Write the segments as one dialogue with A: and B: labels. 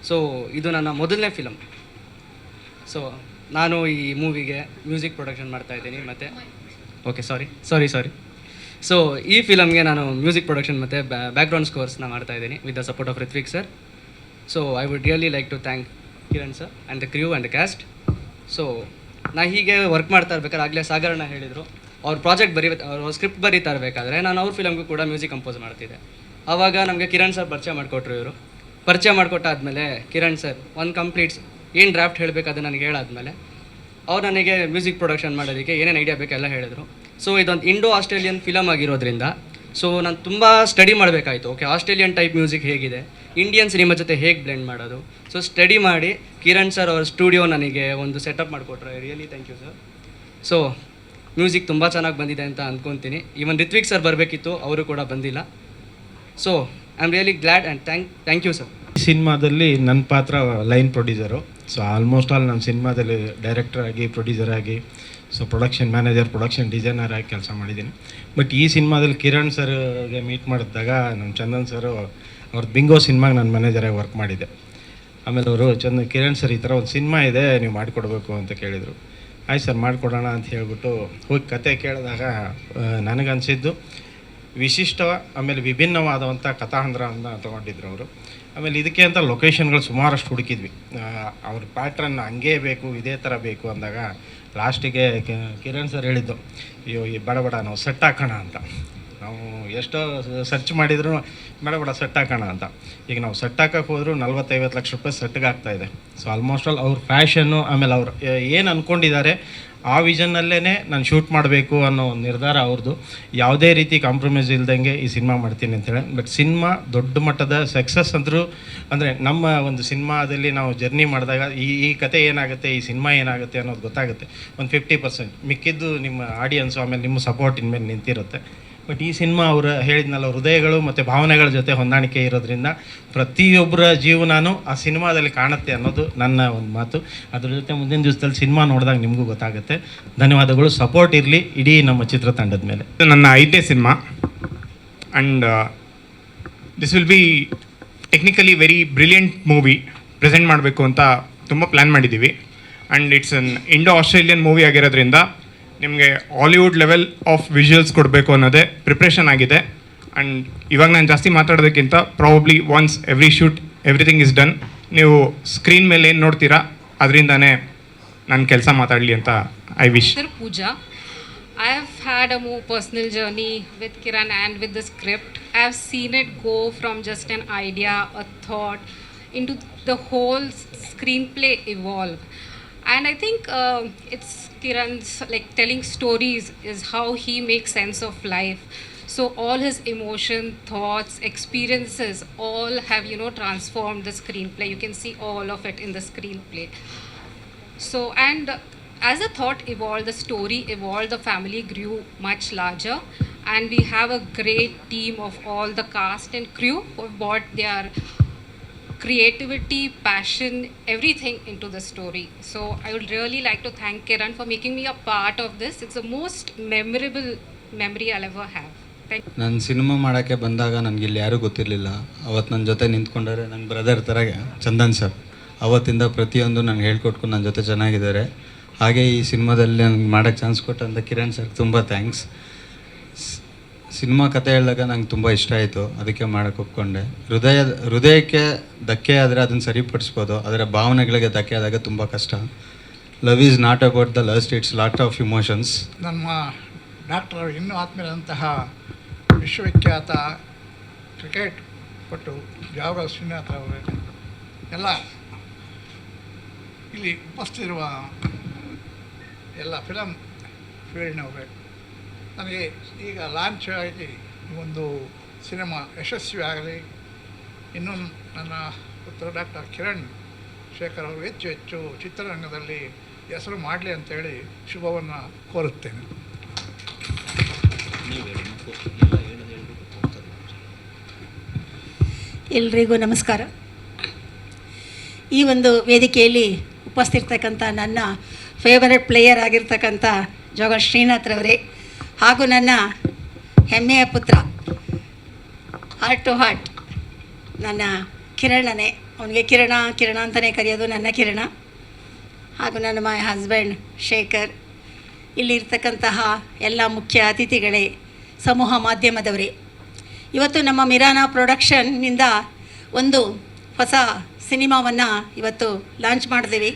A: So ಇದು ನನ್ನ ಮೊದಲನೇ ಫಿಲಮ್. ಸೊ ನಾನು ಈ ಮೂವಿಗೆ ಮ್ಯೂಸಿಕ್ ಪ್ರೊಡಕ್ಷನ್ ಮಾಡ್ತಾಯಿದ್ದೀನಿ ಮತ್ತು ಸಾರಿ. ಸೊ ಈ ಫಿಲಮ್ಗೆ ನಾನು ಮ್ಯೂಸಿಕ್ ಪ್ರೊಡಕ್ಷನ್ ಮತ್ತು ಬ್ಯಾಕ್ಗ್ರೌಂಡ್ ಸ್ಕೋರ್ಸ್ನ ಮಾಡ್ತಾಯಿದ್ದೀನಿ with the support of Rithvik sir. So I would really like to thank Kiran sir and the crew and the cast. So ನಾ ಹೀಗೆ ವರ್ಕ್ ಮಾಡ್ತಾ ಇರ್ಬೇಕಾದ್ರೆ ಆಗಲೇ ಸಾಗರಣ್ಣ ಹೇಳಿದರು, ಅವ್ರ ಪ್ರಾಜೆಕ್ಟ್ ಅವ್ರ ಸ್ಕ್ರಿಪ್ಟ್ ಬರೀತಾ ಇರಬೇಕಾದ್ರೆ ನಾನು ಅವ್ರ ಫಿಲಮ್ಗೂ ಕೂಡ ಮ್ಯೂಸಿಕ್ ಕಂಪೋಸ್ ಮಾಡ್ತಿದ್ದೆ. ಆವಾಗ ನಮಗೆ ಕಿರಣ್ ಸರ್ ಪರಿಚಯ ಮಾಡಿಕೊಟ್ರು. ಇವರು ಪರಿಚಯ ಮಾಡಿಕೊಟ್ಟಾದ್ಮೇಲೆ ಕಿರಣ್ ಸರ್ ಒಂದು ಕಂಪ್ಲೀಟ್ಸ್ ಏನು ಡ್ರಾಫ್ಟ್ ಹೇಳಬೇಕು ಅದು ನನಗೆ ಹೇಳಾದ್ಮೇಲೆ ಅವ್ರು ನನಗೆ ಮ್ಯೂಸಿಕ್ ಪ್ರೊಡಕ್ಷನ್ ಮಾಡೋದಕ್ಕೆ ಏನೇನು ಐಡಿಯಾ ಬೇಕೆಲ್ಲ ಹೇಳಿದರು. ಸೊ ಇದೊಂದು ಇಂಡೋ ಆಸ್ಟ್ರೇಲಿಯನ್ ಫಿಲಮ್ ಆಗಿರೋದ್ರಿಂದ ಸೊ ನಾನು ತುಂಬ ಸ್ಟಡಿ ಮಾಡಬೇಕಾಯಿತು. ಓಕೆ, ಆಸ್ಟ್ರೇಲಿಯನ್ ಟೈಪ್ ಮ್ಯೂಸಿಕ್ ಹೇಗಿದೆ, ಇಂಡಿಯನ್ ಸಿನಿಮಾ ಜೊತೆ ಹೇಗೆ ಬ್ಲೆಂಡ್ ಮಾಡೋದು. ಸೊ ಸ್ಟಡಿ ಮಾಡಿ ಕಿರಣ್ ಸರ್ ಅವ್ರ ಸ್ಟುಡಿಯೋ ನನಗೆ ಒಂದು ಸೆಟಪ್ ಮಾಡಿಕೊಟ್ರು. Really thank you sir. So music ತುಂಬ ಚೆನ್ನಾಗಿ ಬಂದಿದೆ ಅಂತ ಅಂದ್ಕೊತೀನಿ. ಈವನ್ ರಿತ್ವಿಕ್ ಸರ್ ಬರಬೇಕಿತ್ತು, ಅವರು ಕೂಡ ಬಂದಿಲ್ಲ. So I am really glad and thank you sir.
B: ಈ ಸಿನಿಮಾದಲ್ಲಿ ನನ್ನ ಪಾತ್ರ line producer. So almost all ನನ್ನ ಸಿನಿಮಾದಲ್ಲಿ ಡೈರೆಕ್ಟರ್ ಆಗಿ, ಪ್ರೊಡ್ಯೂಸರ್ ಆಗಿ, so production manager, production designer ಆಗಿ ಕೆಲಸ ಮಾಡಿದ್ದೀನಿ. ಬಟ್ ಈ ಸಿನಿಮಾದಲ್ಲಿ ಕಿರಣ್ ಸರ್ಗೆ ಮೀಟ್ ಮಾಡಿದಾಗ ನಮ್ಮ ಚಂದನ್ ಸರು ಅವ್ರದ್ದು ಬಿಂಗೋ ಸಿನಿಮಾಗೆ ನಾನು ಮ್ಯಾನೇಜರಾಗಿ ವರ್ಕ್ ಮಾಡಿದ್ದೆ. ಆಮೇಲೆ ಅವರು ಕಿರಣ್ ಸರ್ ಈ ಥರ ಒಂದು ಸಿನಿಮಾ ಇದೆ, ನೀವು ಮಾಡಿಕೊಡ್ಬೇಕು ಅಂತ ಕೇಳಿದರು. ಆಯ್ತು ಸರ್ ಮಾಡಿಕೊಡೋಣ ಅಂತ ಹೇಳ್ಬಿಟ್ಟು ಹೋಗಿ ಕತೆ ಕೇಳಿದಾಗ ನನಗನ್ಸಿದ್ದು ವಿಶಿಷ್ಟ ಆಮೇಲೆ ವಿಭಿನ್ನವಾದಂಥ ಕಥಾಹಂದ್ರವನ್ನು ತೊಗೊಂಡಿದ್ರು ಅವರು. ಆಮೇಲೆ ಇದಕ್ಕೆ ಅಂತ ಲೊಕೇಶನ್ಗಳು ಸುಮಾರಷ್ಟು ಹುಡುಕಿದ್ವಿ. ಅವ್ರ ಪ್ಯಾಟ್ರನ್ ಹಂಗೇ ಬೇಕು, ಇದೇ ಥರ ಬೇಕು ಅಂದಾಗ ಲಾಸ್ಟಿಗೆ ಕಿರಣ್ ಸರ್ ಹೇಳಿದ್ದು, ಅಯ್ಯೋ ಈ ಬೇಡ ನಾವು ಸೆಟ್ ಹಾಕೋಣ ಅಂತ. ನಾವು ಎಷ್ಟೋ ಸರ್ಚ್ ಮಾಡಿದ್ರು ಬೇಡ ಸೆಟ್ ಹಾಕೋಣ ಅಂತ. ಈಗ ನಾವು ಸೆಟ್ ಹಾಕೋಕ್ಕೆ ಹೋದರೂ 40-50 ಲಕ್ಷ ರೂಪಾಯಿ ಸೆಟ್ಗೆ ಆಗ್ತಾಯಿದೆ. ಸೊ ಆಲ್ಮೋಸ್ಟ್ ಆಲ್ ಅವ್ರ ಫ್ಯಾಷನ್ನು ಆಮೇಲೆ ಅವ್ರು ಏನು ಅಂದ್ಕೊಂಡಿದ್ದಾರೆ ಆ ವಿಷನ್ನಲ್ಲೇ ನಾನು ಶೂಟ್ ಮಾಡಬೇಕು ಅನ್ನೋ ಒಂದು ನಿರ್ಧಾರ ಅವ್ರದ್ದು. ಯಾವುದೇ ರೀತಿ ಕಾಂಪ್ರಮೈಸ್ ಇಲ್ದಂಗೆ ಈ ಸಿನಿಮಾ ಮಾಡ್ತೀನಿ ಅಂತೇಳಿ. ಬಟ್ ಸಿನಿಮಾ ದೊಡ್ಡ ಮಟ್ಟದ ಸಕ್ಸಸ್ ಅಂದರೂ ಅಂದರೆ ನಮ್ಮ ಒಂದು ಸಿನಿಮಾದಲ್ಲಿ ನಾವು ಜರ್ನಿ ಮಾಡಿದಾಗ ಈ ಕತೆ ಏನಾಗುತ್ತೆ, ಈ ಸಿನಿಮಾ ಏನಾಗುತ್ತೆ ಅನ್ನೋದು ಗೊತ್ತಾಗುತ್ತೆ. ಒಂದು 50% ಮಿಕ್ಕಿದ್ದು ನಿಮ್ಮ ಆಡಿಯನ್ಸು ಆಮೇಲೆ ನಿಮ್ಮ ಸಪೋರ್ಟ್ ಇನ್ಮೇಲೆ ನಿಂತಿರುತ್ತೆ. ಬಟ್ ಈ ಸಿನಿಮಾ ಅವರು ಹೇಳಿದ್ನಲ್ಲ, ಹೃದಯಗಳು ಮತ್ತು ಭಾವನೆಗಳ ಜೊತೆ ಹೊಂದಾಣಿಕೆ ಇರೋದ್ರಿಂದ ಪ್ರತಿಯೊಬ್ಬರ ಜೀವನನೂ ಆ ಸಿನಿಮಾದಲ್ಲಿ ಕಾಣುತ್ತೆ ಅನ್ನೋದು ನನ್ನ ಒಂದು ಮಾತು. ಅದ್ರ ಜೊತೆ ಮುಂದಿನ ದಿವಸದಲ್ಲಿ ಸಿನಿಮಾ ನೋಡಿದಾಗ ನಿಮಗೂ ಗೊತ್ತಾಗುತ್ತೆ. ಧನ್ಯವಾದಗಳು. ಸಪೋರ್ಟ್ ಇರಲಿ ಇಡೀ ನಮ್ಮ ಚಿತ್ರತಂಡದ ಮೇಲೆ.
C: ನನ್ನ 5ನೇ cinema and this will be technically very brilliant movie present ಮಾಡಬೇಕು ಅಂತ ತುಂಬ ಪ್ಲ್ಯಾನ್ ಮಾಡಿದ್ದೀವಿ. And it's an Indo Australian movie ಆಗಿರೋದ್ರಿಂದ ನಿಮಗೆ ಹಾಲಿವುಡ್ ಲೆವೆಲ್ ಆಫ್ ವಿಜುವಲ್ಸ್ ಕೊಡಬೇಕು ಅನ್ನೋದೇ ಪ್ರಿಪ್ರೇಷನ್ ಆಗಿದೆ. ಆ್ಯಂಡ್ ಇವಾಗ ನಾನು ಜಾಸ್ತಿ ಮಾತಾಡೋದಕ್ಕಿಂತ probably once every shoot everything is done, ನೀವು ಸ್ಕ್ರೀನ್ ಮೇಲೆ ಏನು ನೋಡ್ತೀರಾ ಅದರಿಂದಾನೇ ನಾನು ಕೆಲಸ ಮಾತಾಡಲಿ ಅಂತ I wish.
D: Pooja, I have had a more personal journey with Kiran and with the script. I have seen it go from just an idea, a thought, into the whole screenplay evolve. And I think it's Kiran's like telling stories is how he makes sense of life. So all his emotion, thoughts, experiences all have transformed the screenplay. You can see all of it in the screenplay. So and as the thought evolved, the story evolved, the family grew much larger, and we have a great team of all the cast and crew who have brought their creativity, passion, everything into the story. So I would really like to thank Kiran for making me a part of this. It's the most memorable memory I'll ever have.
E: ನಾನು cinema ಮಾಡೋಕ್ಕೆ ಬಂದಾಗ ನನಗೆ ಇಲ್ಲಿ ಯಾರೂ ಗೊತ್ತಿರಲಿಲ್ಲ. ಅವತ್ತು ನನ್ನ ಜೊತೆ ನಿಂತ್ಕೊಂಡರೆ ನನ್ನ ಬ್ರದರ್ ಥರ ಚಂದನ್ ಸರ್. ಅವತ್ತಿಂದ ಪ್ರತಿಯೊಂದು ನನಗೆ ಹೇಳ್ಕೊಟ್ಕೊಂಡು ನನ್ನ ಜೊತೆ ಚೆನ್ನಾಗಿದ್ದಾರೆ. ಹಾಗೆ ಈ ಸಿನಿಮಾದಲ್ಲಿ ನನಗೆ ಮಾಡೋಕ್ಕೆ ಚಾನ್ಸ್ ಕೊಟ್ಟಂಥ ಕಿರಣ್ ಸರ್ ತುಂಬ ಥ್ಯಾಂಕ್ಸ್. ಸಿನಿಮಾ ಕತೆ ಹೇಳಿದಾಗ ನಂಗೆ ತುಂಬ ಇಷ್ಟ ಆಯಿತು, ಅದಕ್ಕೆ ಮಾಡೋಕ್ಕೆ ಒಪ್ಕೊಂಡೆ. ಹೃದಯಕ್ಕೆ ಧಕ್ಕೆ ಆದರೆ ಅದನ್ನು ಸರಿಪಡಿಸ್ಬೋದು, ಆದರೆ ಭಾವನೆಗಳಿಗೆ ಧಕ್ಕೆ ಆದಾಗ ತುಂಬ ಕಷ್ಟ. Love is not about the lust, it's lot of emotions.
F: ನಮ್ಮ ಡಾಕ್ಟರ್ ಇನ್ನೂ ಆತ್ಮೀಯರಂತಹ ವಿಶ್ವವಿಖ್ಯಾತ ಕ್ರಿಕೆಟ್ ಪಟು ಜಾವಗಲ್ ಶ್ರೀನಾಥ್ ಅವರೇ, ಎಲ್ಲ ಇಲ್ಲಿ ಉಪಸ್ಥಿತಿರುವ ಎಲ್ಲ ಫಿಲಮ್ ಫೀಲ್ಡ್ನವರೇ, ನನಗೆ ಈಗ ಲಾಂಚ್ ಆಗಿ ಒಂದು ಸಿನಿಮಾ ಯಶಸ್ವಿ ಆಗಲಿ, ಇನ್ನೂ ನನ್ನ ಪುತ್ರ ಡಾಕ್ಟರ್ ಕಿರಣ್ ಶೇಖರ್ ಅವರು ಹೆಚ್ಚು ಹೆಚ್ಚು ಚಿತ್ರರಂಗದಲ್ಲಿ ಹೆಸರು ಮಾಡಲಿ ಅಂತೇಳಿ ಶುಭವನ್ನು ಕೋರುತ್ತೇನೆ.
G: ಎಲ್ರಿಗೂ ನಮಸ್ಕಾರ. ಈ ಒಂದು ವೇದಿಕೆಯಲ್ಲಿ ಉಪಸ್ಥಿರ್ತಕ್ಕಂಥ ನನ್ನ ಫೇವರೆಟ್ ಪ್ಲೇಯರ್ ಆಗಿರ್ತಕ್ಕಂಥ ಜಾಗಲ್ ಶ್ರೀನಾಥ್ರವರೇ, ಹಾಗೂ ನನ್ನ ಹೆಮ್ಮೆಯ ಪುತ್ರ ಹಾರ್ಟ್ ಟು ಹಾರ್ಟ್ ನನ್ನ ಕಿರಣನೇ, ಅವನಿಗೆ ಕಿರಣ ಕಿರಣ ಅಂತಲೇ ಕರೆಯೋದು, ನನ್ನ ಕಿರಣ. ಹಾಗೂ ನನ್ನ ಮೈ ಹಸ್ಬೆಂಡ್ ಶೇಖರ್, ಇಲ್ಲಿರ್ತಕ್ಕಂತಹ ಎಲ್ಲ ಮುಖ್ಯ ಅತಿಥಿಗಳೇ, ಸಮೂಹ ಮಾಧ್ಯಮದವರೇ, ಇವತ್ತು ನಮ್ಮ ಮಿರಾನಾ ಪ್ರೊಡಕ್ಷನ್ನಿಂದ ಒಂದು ಹೊಸ ಸಿನಿಮಾವನ್ನು ಇವತ್ತು ಲಾಂಚ್ ಮಾಡಿದ್ದೀವಿ.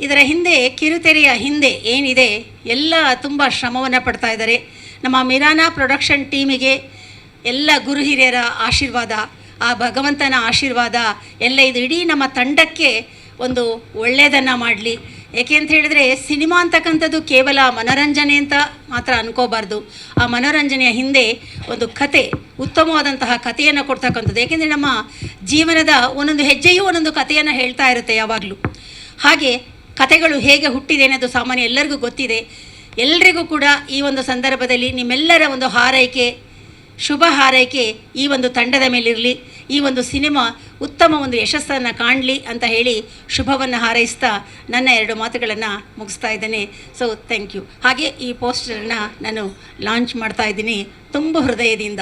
G: ಇದರ ಹಿಂದೆ, ಕಿರುತೆರೆಯ ಹಿಂದೆ ಏನಿದೆ ಎಲ್ಲ ತುಂಬ ಶ್ರಮವನ್ನು ಪಡ್ತಾ ಇದ್ದಾರೆ. ನಮ್ಮ ಮಿರಾನಾ ಪ್ರೊಡಕ್ಷನ್ ಟೀಮಿಗೆ ಎಲ್ಲ ಗುರು ಹಿರಿಯರ ಆಶೀರ್ವಾದ, ಆ ಭಗವಂತನ ಆಶೀರ್ವಾದ ಎಲ್ಲ ಇದು ಇಡೀ ನಮ್ಮ ತಂಡಕ್ಕೆ ಒಂದು ಒಳ್ಳೆಯದನ್ನು ಮಾಡಲಿ. ಏಕೆ ಅಂತ ಹೇಳಿದ್ರೆ, ಸಿನಿಮಾ ಅಂತಕ್ಕಂಥದ್ದು ಕೇವಲ ಮನೋರಂಜನೆ ಅಂತ ಮಾತ್ರ ಅನ್ಕೋಬಾರ್ದು. ಆ ಮನೋರಂಜನೆಯ ಹಿಂದೆ ಒಂದು ಕತೆ, ಉತ್ತಮವಾದಂತಹ ಕಥೆಯನ್ನು ಕೊಡ್ತಕ್ಕಂಥದ್ದು. ಏಕೆಂದರೆ ನಮ್ಮ ಜೀವನದ ಒಂದೊಂದು ಹೆಜ್ಜೆಯೂ ಒಂದೊಂದು ಕಥೆಯನ್ನು ಹೇಳ್ತಾ ಇರುತ್ತೆ ಯಾವಾಗಲೂ. ಹಾಗೆ ಕಥೆಗಳು ಹೇಗೆ ಹುಟ್ಟಿದೆ ಅನ್ನೋದು ಸಾಮಾನ್ಯ ಎಲ್ಲರಿಗೂ ಗೊತ್ತಿದೆ. ಎಲ್ರಿಗೂ ಕೂಡ ಈ ಒಂದು ಸಂದರ್ಭದಲ್ಲಿ ನಿಮ್ಮೆಲ್ಲರ ಒಂದು ಹಾರೈಕೆ, ಶುಭ ಹಾರೈಕೆ ಈ ಒಂದು ತಂಡದ ಮೇಲಿರಲಿ. ಈ ಒಂದು ಸಿನಿಮಾ ಉತ್ತಮ ಒಂದು ಯಶಸ್ಸನ್ನು ಕಾಣಲಿ ಅಂತ ಹೇಳಿ ಶುಭವನ್ನು ಹಾರೈಸ್ತಾ ನನ್ನ 2 ಮಾತುಗಳನ್ನು ಮುಗಿಸ್ತಾ ಇದ್ದೇನೆ. So thank you. ಹಾಗೆ ಈ ಪೋಸ್ಟರನ್ನು ನಾನು ಲಾಂಚ್ ಮಾಡ್ತಾ ಇದ್ದೀನಿ ತುಂಬ ಹೃದಯದಿಂದ.